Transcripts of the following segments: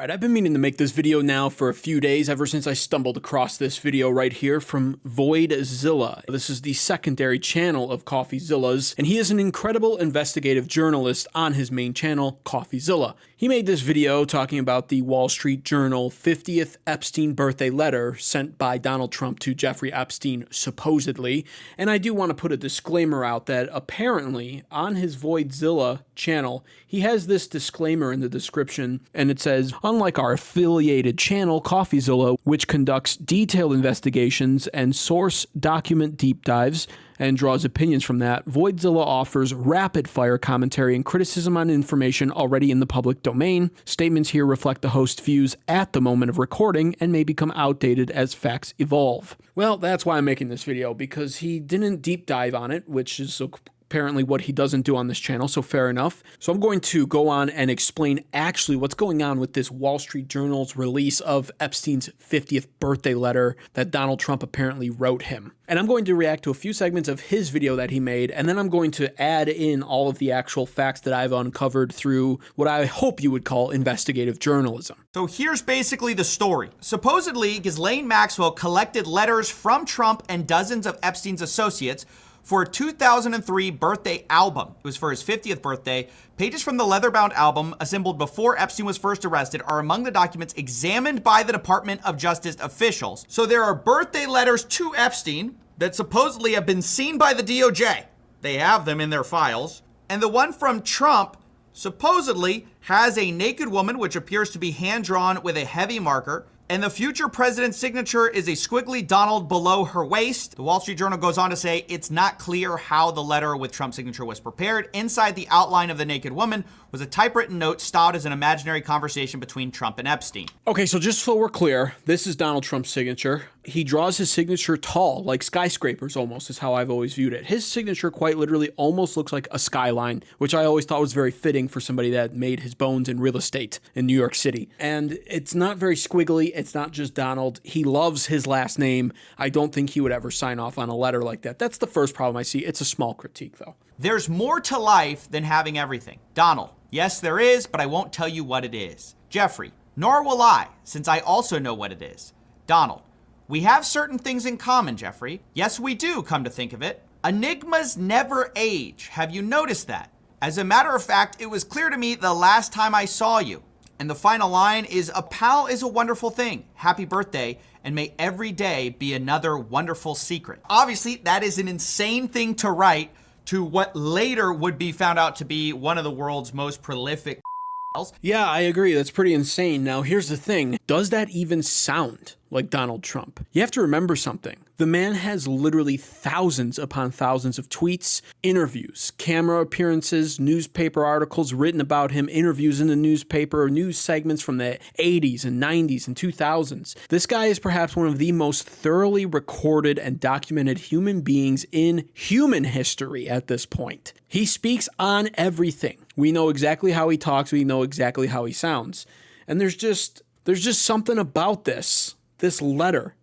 Alright, I've been meaning to make this video now for a few days, ever since I stumbled across this video right here from CoffeeZilla. This is the secondary channel of CoffeeZilla's, and he is an incredible investigative journalist on his main channel, CoffeeZilla. He made this video talking about the Wall Street Journal 50th Epstein birthday letter sent by Donald Trump to Jeffrey Epstein, supposedly, and I do want to put a disclaimer out that apparently on his CoffeeZilla channel, he has this disclaimer in the description, and it says, unlike our affiliated channel, CoffeeZilla, which conducts detailed investigations and source document deep dives and draws opinions from that, CoffeeZilla offers rapid-fire commentary and criticism on information already in the public domain. Statements here reflect the host's views at the moment of recording and may become outdated as facts evolve. Well, that's why I'm making this video, because he didn't deep dive on it, which is apparently what he doesn't do on this channel, so fair enough. So I'm going to go on and explain actually what's going on with this Wall Street Journal's release of Epstein's 50th birthday letter that Donald Trump apparently wrote him. And I'm going to react to a few segments of his video that he made, and then I'm going to add in all of the actual facts that I've uncovered through what I hope you would call investigative journalism. So here's basically the story. Supposedly, Ghislaine Maxwell collected letters from Trump and dozens of Epstein's associates for a 2003 birthday album. It was for his 50th birthday. Pages from the leather-bound album, assembled before Epstein was first arrested, are among the documents examined by the Department of Justice officials. So there are birthday letters to Epstein that supposedly have been seen by the DOJ. They have them in their files. And the one from Trump supposedly has a naked woman, which appears to be hand-drawn with a heavy marker. And the future president's signature is a squiggly Donald below her waist. The Wall Street Journal goes on to say it's not clear how the letter with Trump's signature was prepared. Inside the outline of the naked woman was a typewritten note styled as an imaginary conversation between Trump and Epstein. Okay, so just so we're clear, this is Donald Trump's signature. He draws his signature tall, like skyscrapers almost, is how I've always viewed it. His signature quite literally almost looks like a skyline, which I always thought was very fitting for somebody that made his bones in real estate in New York City. And it's not very squiggly. It's not just Donald. He loves his last name. I don't think he would ever sign off on a letter like that. That's the first problem I see. It's a small critique, though. There's more to life than having everything. Donald, yes, there is, but I won't tell you what it is. Jeffrey, nor will I, since I also know what it is. Donald, we have certain things in common, Jeffrey. Yes, we do, come to think of it. Enigmas never age. Have you noticed that? As a matter of fact, it was clear to me the last time I saw you. And the final line is, a pal is a wonderful thing. Happy birthday, and may every day be another wonderful secret. Obviously, that is an insane thing to write to what later would be found out to be one of the world's most prolific. Yeah, I agree. That's pretty insane. Now, here's the thing. Does that even sound like Donald Trump? You have to remember something. The man has literally thousands upon thousands of tweets, interviews, camera appearances, newspaper articles written about him, interviews in the newspaper, news segments from the 80s and 90s and 2000s. This guy is perhaps one of the most thoroughly recorded and documented human beings in human history at this point. He speaks on everything. We know exactly how he talks. We know exactly how he sounds. And there's just something about this letter.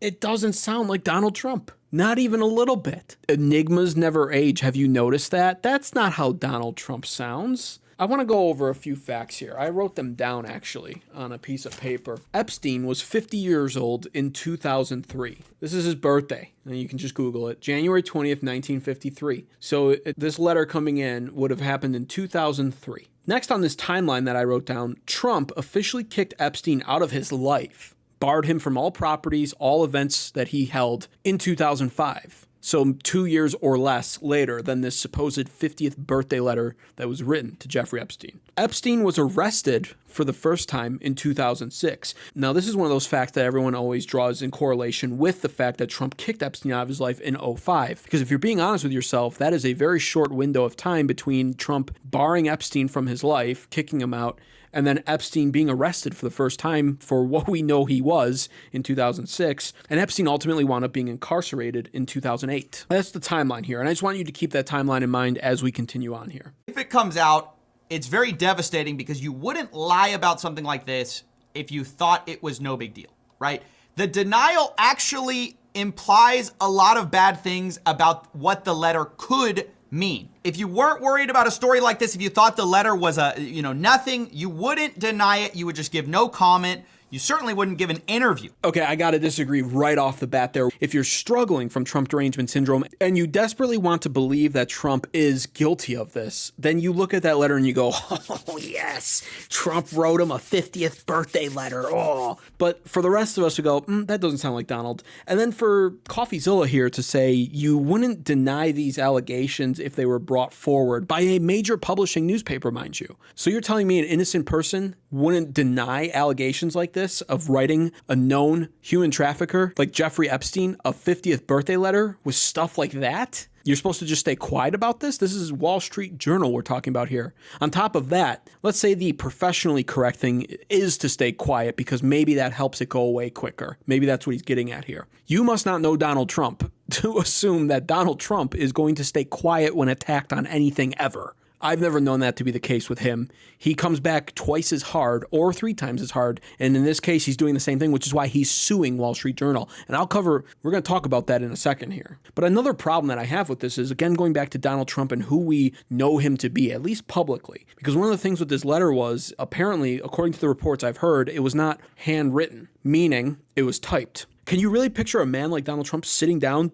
It doesn't sound like Donald Trump. Not even a little bit. Enigmas never age. Have you noticed that? That's not how Donald Trump sounds. I want to go over a few facts here. I wrote them down, actually, on a piece of paper. Epstein was 50 years old in 2003. This is his birthday, and you can just Google it. January 20th, 1953. So this letter coming in would have happened in 2003. Next on this timeline that I wrote down, Trump officially kicked Epstein out of his life, barred him from all properties, all events that he held in 2005. So 2 years or less later than this supposed 50th birthday letter that was written to Jeffrey Epstein. Epstein was arrested for the first time in 2006. Now, this is one of those facts that everyone always draws in correlation with the fact that Trump kicked Epstein out of his life in 2005. Because if you're being honest with yourself, that is a very short window of time between Trump barring Epstein from his life, kicking him out, and then Epstein being arrested for the first time for what we know he was in 2006, and Epstein ultimately wound up being incarcerated in 2008. That's the timeline here, and I just want you to keep that timeline in mind as we continue on here. If it comes out, it's very devastating because you wouldn't lie about something like this if you thought it was no big deal, right? The denial actually implies a lot of bad things about what the letter could mean? If you weren't worried about a story like this, if you thought the letter was nothing, you wouldn't deny it. You would just give no comment. You certainly wouldn't give an interview. Okay, I gotta disagree right off the bat there. If you're struggling from Trump derangement syndrome and you desperately want to believe that Trump is guilty of this, then you look at that letter and you go, oh yes, Trump wrote him a 50th birthday letter. Oh, but for the rest of us to go, that doesn't sound like Donald. And then for CoffeeZilla here to say you wouldn't deny these allegations if they were brought forward by a major publishing newspaper, mind you. So you're telling me an innocent person wouldn't deny allegations like this of writing a known human trafficker like Jeffrey Epstein a 50th birthday letter with stuff like that? You're supposed to just stay quiet about this? This is Wall Street Journal we're talking about here. On top of that, let's say the professionally correct thing is to stay quiet because maybe that helps it go away quicker. Maybe that's what he's getting at here. You must not know Donald Trump to assume that Donald Trump is going to stay quiet when attacked on anything ever. I've never known that to be the case with him. He comes back twice as hard or 3 times as hard. And in this case, he's doing the same thing, which is why he's suing Wall Street Journal. And we're going to talk about that in a second here. But another problem that I have with this is, again, going back to Donald Trump and who we know him to be, at least publicly. Because one of the things with this letter was, apparently, according to the reports I've heard, it was not handwritten, meaning it was typed. Can you really picture a man like Donald Trump sitting down,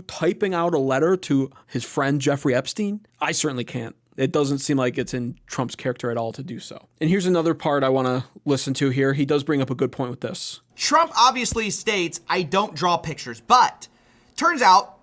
typing out a letter to his friend Jeffrey Epstein? I certainly can't. It doesn't seem like it's in Trump's character at all to do so. And here's another part I want to listen to here. He does bring up a good point with this. Trump obviously states, I don't draw pictures, but turns out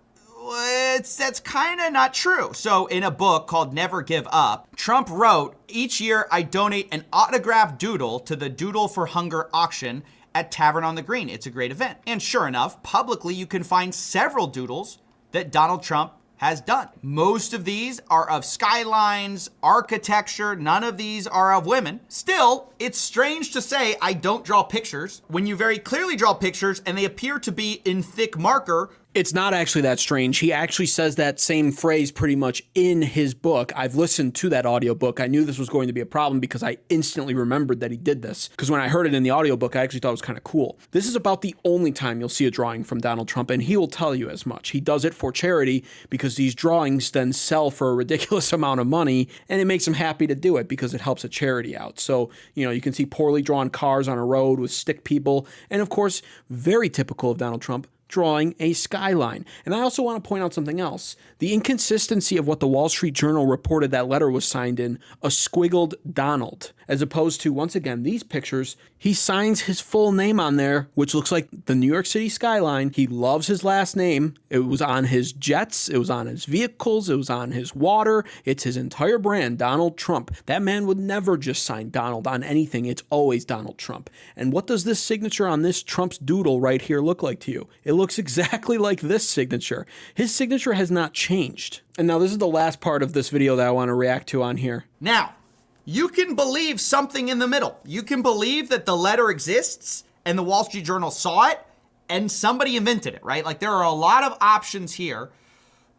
that's kind of not true. So in a book called Never Give Up, Trump wrote, each year I donate an autographed doodle to the Doodle for Hunger auction at Tavern on the Green. It's a great event. And sure enough, publicly you can find several doodles that Donald Trump has done. Most of these are of skylines, architecture. None of these are of women. Still, it's strange to say I don't draw pictures when you very clearly draw pictures and they appear to be in thick marker. It's not actually that strange. He actually says that same phrase pretty much in his book. I've listened to that audiobook. I knew this was going to be a problem because I instantly remembered that he did this. Because when I heard it in the audiobook, I actually thought it was kind of cool. This is about the only time you'll see a drawing from Donald Trump, and he will tell you as much. He does it for charity because these drawings then sell for a ridiculous amount of money, and it makes him happy to do it because it helps a charity out. So, you can see poorly drawn cars on a road with stick people, and of course, very typical of Donald Trump, drawing a skyline. And I also want to point out something else. The inconsistency of what the Wall Street Journal reported that letter was signed in, a squiggled Donald, as opposed to, once again, these pictures, he signs his full name on there, which looks like the New York City skyline. He loves his last name. It was on his jets. It was on his vehicles. It was on his water. It's his entire brand, Donald Trump. That man would never just sign Donald on anything. It's always Donald Trump. And what does this signature on this Trump's doodle right here look like to you? It looks exactly like this signature. His signature has not changed. And now this is the last part of this video that I want to react to on here. Now, you can believe something in the middle. You can believe that the letter exists and the Wall Street Journal saw it and somebody invented it, right? Like there are a lot of options here,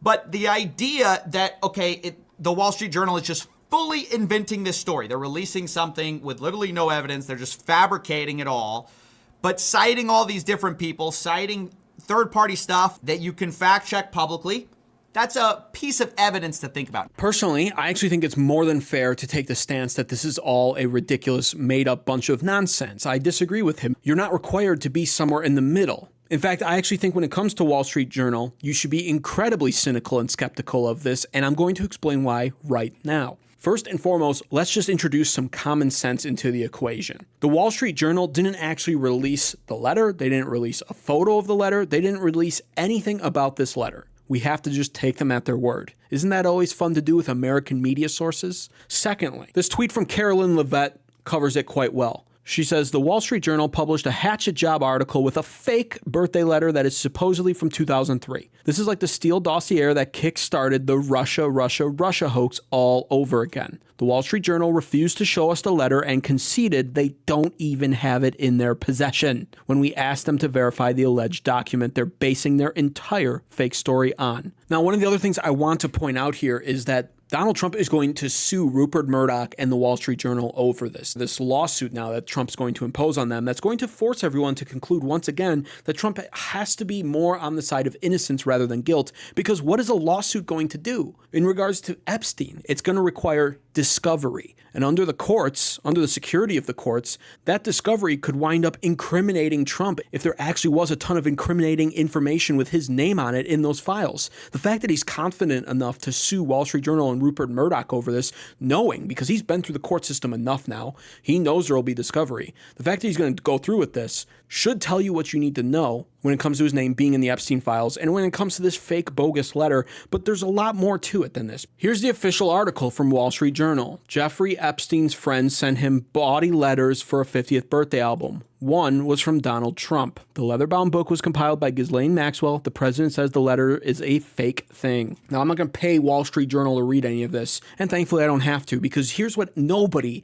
but the idea that, the Wall Street Journal is just fully inventing this story. They're releasing something with literally no evidence. They're just fabricating it all, but citing all these different people, citing third-party stuff that you can fact check publicly. That's a piece of evidence to think about. Personally, I actually think it's more than fair to take the stance that this is all a ridiculous, made-up bunch of nonsense. I disagree with him. You're not required to be somewhere in the middle. In fact, I actually think when it comes to Wall Street Journal, you should be incredibly cynical and skeptical of this, and I'm going to explain why right now. First and foremost, let's just introduce some common sense into the equation. The Wall Street Journal didn't actually release the letter. They didn't release a photo of the letter. They didn't release anything about this letter. We have to just take them at their word. Isn't that always fun to do with American media sources? Secondly, this tweet from Carolyn Levitt covers it quite well. She says, the Wall Street Journal published a hatchet job article with a fake birthday letter that is supposedly from 2003. This is like the Steele dossier that kick-started the Russia hoax all over again. The Wall Street Journal refused to show us the letter and conceded they don't even have it in their possession. When we asked them to verify the alleged document they're basing their entire fake story on. Now, one of the other things I want to point out here is that Donald Trump is going to sue Rupert Murdoch and the Wall Street Journal over this lawsuit now that Trump's going to impose on them. That's going to force everyone to conclude once again that Trump has to be more on the side of innocence rather than guilt, because what is a lawsuit going to do? In regards to Epstein, it's going to require discovery. And under the courts, under the security of the courts, that discovery could wind up incriminating Trump if there actually was a ton of incriminating information with his name on it in those files. The fact that he's confident enough to sue Wall Street Journal and Rupert Murdoch over this, knowing, because he's been through the court system enough now, he knows there will be discovery. The fact that he's going to go through with this should tell you what you need to know when it comes to his name being in the Epstein files and when it comes to this fake bogus letter, but there's a lot more to it than this. Here's the official article from Wall Street Journal. Jeffrey Epstein's friends sent him bawdy letters for a 50th birthday album. One was from Donald Trump. The leather-bound book was compiled by Ghislaine Maxwell. The president says the letter is a fake thing. Now, I'm not going to pay Wall Street Journal to read any of this, and thankfully I don't have to, because here's what nobody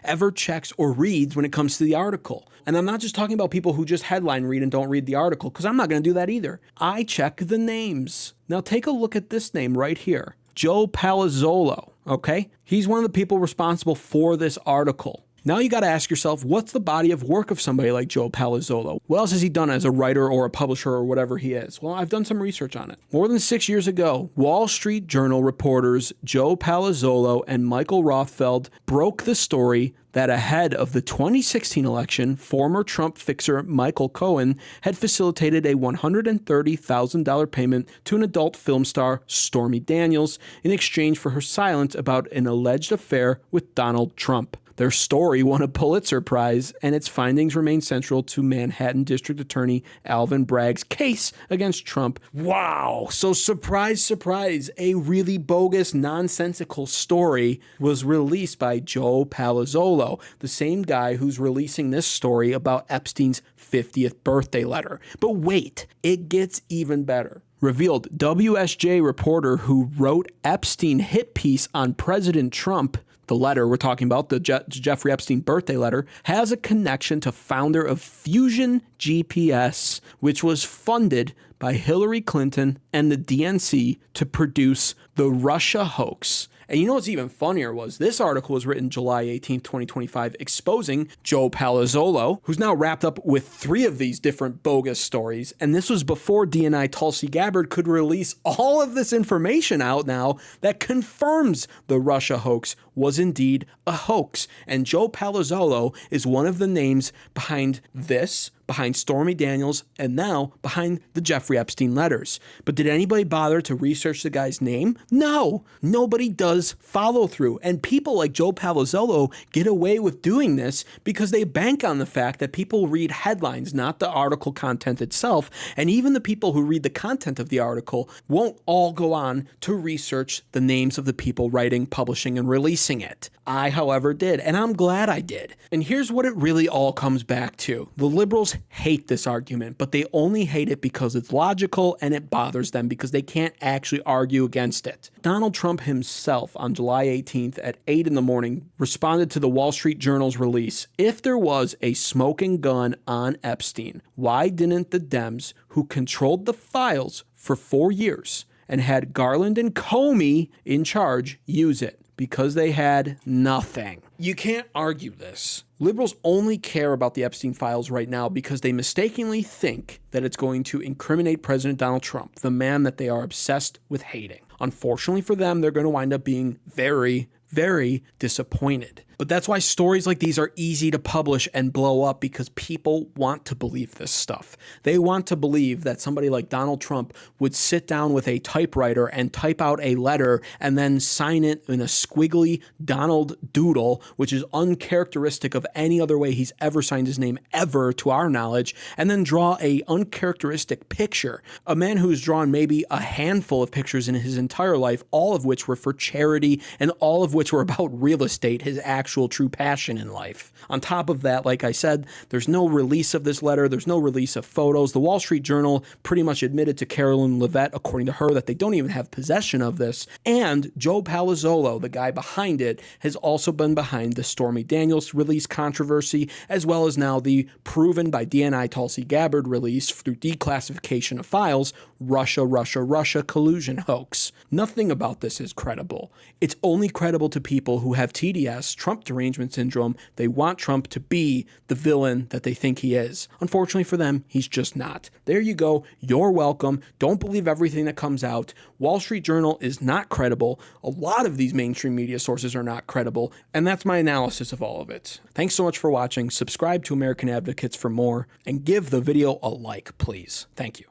ever checks or reads when it comes to the article. And I'm not just talking about people who just headline read and don't read the article, because I'm not going to do that either. I check the names. Now, take a look at this name right here. Joe Palazzolo, okay? He's one of the people responsible for this article. Now you got to ask yourself, what's the body of work of somebody like Joe Palazzolo? What else has he done as a writer or a publisher or whatever he is? Well, I've done some research on it. More than 6 years ago, Wall Street Journal reporters Joe Palazzolo and Michael Rothfeld broke the story that ahead of the 2016 election, former Trump fixer Michael Cohen had facilitated a $130,000 payment to an adult film star, Stormy Daniels, in exchange for her silence about an alleged affair with Donald Trump. Their story won a Pulitzer Prize, and its findings remain central to Manhattan District Attorney Alvin Bragg's case against Trump. Wow! So surprise, surprise, a really bogus, nonsensical story was released by Joe Palazzolo, the same guy who's releasing this story about Epstein's 50th birthday letter. But wait, it gets even better. Revealed WSJ reporter who wrote Epstein hit piece on President Trump, the letter we're talking about, the Jeffrey Epstein birthday letter, has a connection to founder of Fusion GPS, which was funded by Hillary Clinton and the DNC to produce the Russia hoax. And you know what's even funnier was this article was written July 18th, 2025, exposing Joe Palazzolo, who's now wrapped up with 3 of these different bogus stories. And this was before DNI Tulsi Gabbard could release all of this information out now that confirms the Russia hoax was indeed a hoax. And Joe Palazzolo is one of the names behind this, behind Stormy Daniels, and now behind the Jeffrey Epstein letters. But did anybody bother to research the guy's name? No, nobody does follow through. And people like Joe Palazzolo get away with doing this because they bank on the fact that people read headlines, not the article content itself. And even the people who read the content of the article won't all go on to research the names of the people writing, publishing, and releasing it. I, however, did, and I'm glad I did. And here's what it really all comes back to. The liberals hate this argument, but they only hate it because it's logical and it bothers them because they can't actually argue against it. Donald Trump himself on July 18th at 8 in the morning responded to the Wall Street Journal's release. If there was a smoking gun on Epstein, why didn't the Dems who controlled the files for 4 years and had Garland and Comey in charge use it? Because they had nothing. You can't argue this. Liberals only care about the Epstein files right now because they mistakenly think that it's going to incriminate President Donald Trump, the man that they are obsessed with hating. Unfortunately for them, they're going to wind up being very, very disappointed. But that's why stories like these are easy to publish and blow up, because people want to believe this stuff. They want to believe that somebody like Donald Trump would sit down with a typewriter and type out a letter and then sign it in a squiggly Donald doodle, which is uncharacteristic of any other way he's ever signed his name ever to our knowledge, and then draw a uncharacteristic picture. A man who's drawn maybe a handful of pictures in his entire life, all of which were for charity and all of which were about real estate, his actual actual true passion in life. On top of that, like I said, there's no release of this letter. There's no release of photos. The Wall Street Journal pretty much admitted to Carolyn Levitt, according to her, that they don't even have possession of this. And Joe Palazzolo, the guy behind it, has also been behind the Stormy Daniels release controversy, as well as now the proven by DNI Tulsi Gabbard release through declassification of files, Russia collusion hoax. Nothing about this is credible. It's only credible to people who have TDS, Trump derangement syndrome. They want Trump to be the villain that they think he is. Unfortunately for them, he's just not. There you go. You're welcome. Don't believe everything that comes out. Wall Street Journal is not credible. A lot of these mainstream media sources are not credible. And that's my analysis of all of it. Thanks so much for watching. Subscribe to American Advocates for more and give the video a like, please. Thank you.